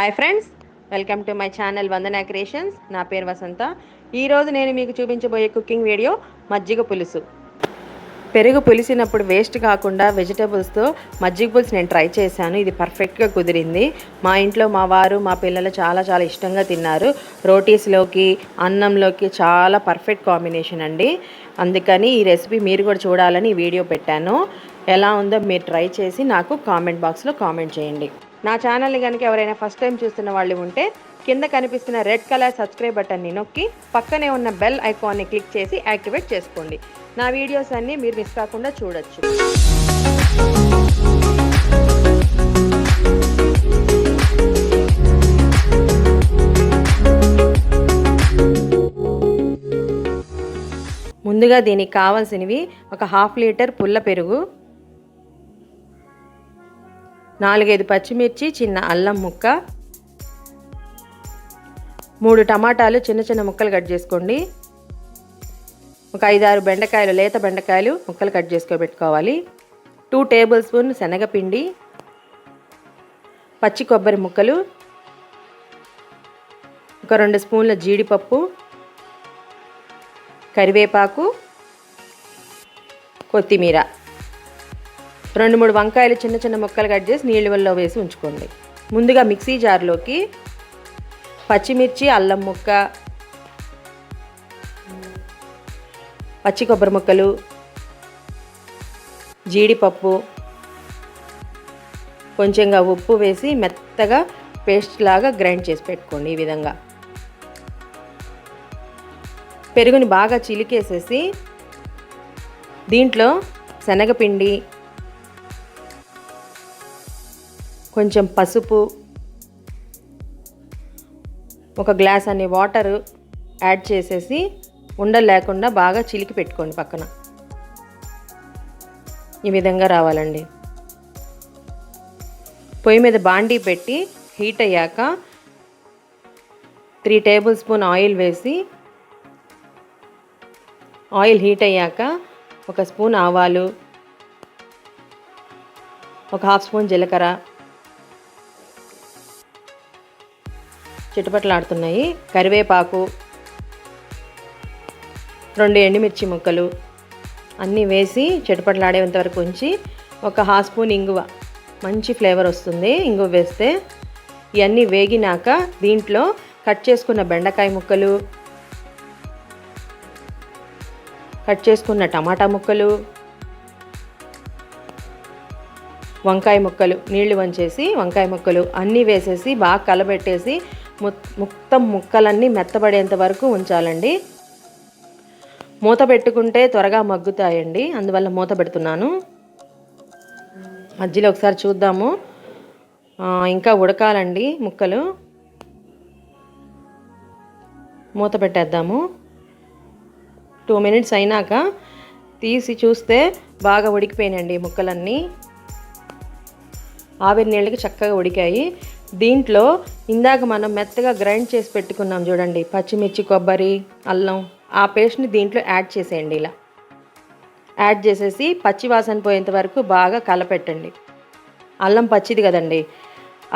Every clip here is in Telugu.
Hi friends, welcome to my channel Vandana creations. నా పేరు వసంత. ఈరోజు నేను మీకు చూపించబోయే కుకింగ్ వీడియో మజ్జిగ పులుసు. పెరుగు పులిసినప్పుడు వేస్ట్ కాకుండా వెజిటబుల్స్తో మజ్జిగ పులుసు నేను ట్రై చేశాను. ఇది పర్ఫెక్ట్గా కుదిరింది. మా ఇంట్లో మా వారు మా పిల్లలు చాలా చాలా ఇష్టంగా తిన్నారు. రోటీస్లోకి అన్నంలోకి చాలా పర్ఫెక్ట్ కాంబినేషన్ అండి. అందుకని ఈ రెసిపీ మీరు కూడా చూడాలని ఈ వీడియో పెట్టాను. ఎలా ఉందో మీరు ట్రై చేసి నాకు కామెంట్ బాక్స్లో కామెంట్ చేయండి. నా ఛానల్ని కనుక ఎవరైనా ఫస్ట్ టైం చూస్తున్న వాళ్ళు ఉంటే కింద కనిపిస్తున్న రెడ్ కలర్ సబ్స్క్రైబ్ బటన్ని నొక్కి పక్కనే ఉన్న బెల్ ఐకాన్ని క్లిక్ చేసి యాక్టివేట్ చేసుకోండి. నా వీడియోస్ అన్నీ మీరు మిస్ కాకుండా చూడొచ్చు. ముందుగా దీనికి కావాల్సినవి ఒక 1/2 లీటర్ పుల్ల పెరుగు, 4-5 పచ్చిమిర్చి, చిన్న అల్లం ముక్క, 3 టమాటాలు చిన్న చిన్న ముక్కలు కట్ చేసుకోండి. ఒక 5-6 బెండకాయలు, లేత బెండకాయలు ముక్కలు కట్ పెట్టుకోవాలి. 2 టేబుల్ స్పూన్ శనగపిండి, పచ్చి కొబ్బరి ముక్కలు, ఒక 2 స్పూన్ల జీడిపప్పు, కరివేపాకు, కొత్తిమీర, 2-3 వంకాయలు చిన్న చిన్న ముక్కలు కట్ చేసి నీళ్ళలో వేసి ఉంచుకోండి. ముందుగా మిక్సీ జార్లోకి పచ్చిమిర్చి, అల్లం ముక్క, పచ్చి కొబ్బరి ముక్కలు, జీడిపప్పు, కొంచెంగా ఉప్పు వేసి మెత్తగా పేస్ట్ లాగా గ్రైండ్ చేసి పెట్టుకోండి. ఈ విధంగా పెరుగుని బాగా చిలికేసేసి దీంట్లో శనగపిండి, కొంచెం పసుపు, ఒక గ్లాస్ అన్ని వాటర్ యాడ్ చేసేసి ఉండలు లేకుండా బాగా చిలికి పెట్టుకోండి పక్కన. ఈ విధంగా రావాలండి. పొయ్యి మీద బాండీ పెట్టి హీట్ అయ్యాక 3 టేబుల్ స్పూన్ ఆయిల్ వేసి, ఆయిల్ హీట్ అయ్యాక 1 స్పూన్ ఆవాలు, ఒక 1/2 స్పూన్ జీలకర్ర చిటపటలాడుతున్నాయి, కరివేపాకు, 2 ఎండుమిర్చి ముక్కలు అన్నీ వేసి చిటపటలాడేంత వరకు ఉంచి, ఒక 1/2 స్పూన్ ఇంగువ, మంచి ఫ్లేవర్ వస్తుంది ఇంగువ వేస్తే. ఇవన్నీ వేగినాక దీంట్లో కట్ చేసుకున్న బెండకాయ ముక్కలు, కట్ చేసుకున్న టమాటా ముక్కలు, వంకాయ ముక్కలు, నీళ్లు వంచేసి వంకాయ ముక్కలు అన్నీ వేసేసి బాగా కలబెట్టేసి మొత్తం ముక్కలన్నీ మెత్తబడేంత వరకు ఉంచాలండి. మూత పెట్టుకుంటే త్వరగా మగ్గుతాయండి, అందువల్ల మూత పెడుతున్నాను. మధ్యలో ఒకసారి చూద్దాము, ఇంకా ఉడకాలండి ముక్కలు. మూత పెట్టేద్దాము. 2 మినిట్స్ అయినాక తీసి చూస్తే బాగా ఉడికిపోయినాయండి ముక్కలన్నీ. ఆవిరి నీళ్ళకి చక్కగా ఉడికాయి. దీంట్లో ఇందాక మనం మెత్తగా గ్రైండ్ చేసి పెట్టుకున్నాం చూడండి, పచ్చిమిర్చి, కొబ్బరి, అల్లం, ఆ పేస్ట్ని దీంట్లో యాడ్ చేసేయండి. ఇలా యాడ్ చేసేసి పచ్చి వాసన పోయేంత వరకు బాగా కలపెట్టండి. అల్లం పచ్చిది కదండి,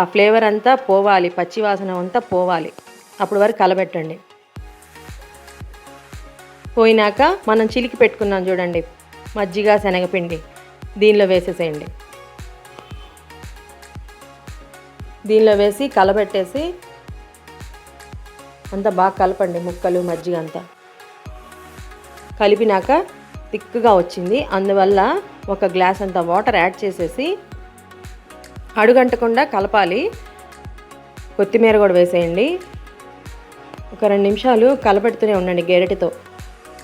ఆ ఫ్లేవర్ అంతా పోవాలి, పచ్చి వాసన అంతా పోవాలి, అప్పటి వరకు కలపెట్టండి. పోయినాక మనం చిలికి పెట్టుకున్నాం చూడండి మజ్జిగ, శనగపిండి, దీనిలో వేసేసేయండి. దీనిలో వేసి కలబెట్టేసి అంతా బాగా కలపండి, ముక్కలు మజ్జిగ అంతా కలిపినాక థిక్గా వచ్చింది. అందువల్ల 1 గ్లాస్ అంత వాటర్ యాడ్ చేసేసి అడుగంటకుండా కలపాలి. కొత్తిమీర కూడా వేసేయండి. ఒక 2 నిమిషాలు కలపెడుతూనే ఉండండి గెరటితో,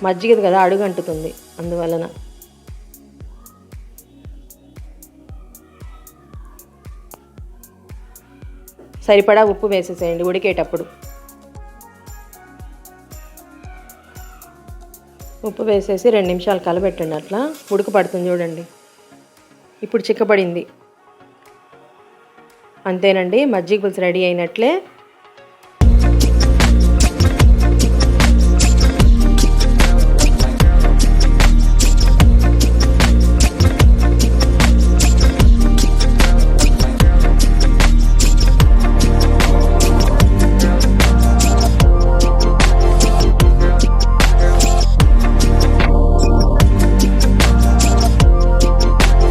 మజ్జిగది కదా అడుగంటుతుంది, అందువలన. సరిపడా ఉప్పు వేసేసేయండి ఉడికేటప్పుడు. ఉప్పు వేసేసి 2 నిమిషాలు కలబెట్టండి, అట్లా ఉడకపడుతుంది చూడండి. ఇప్పుడు చిక్కబడింది. అంతేనండి, మజ్జిగ పులుసు రెడీ అయినట్లే.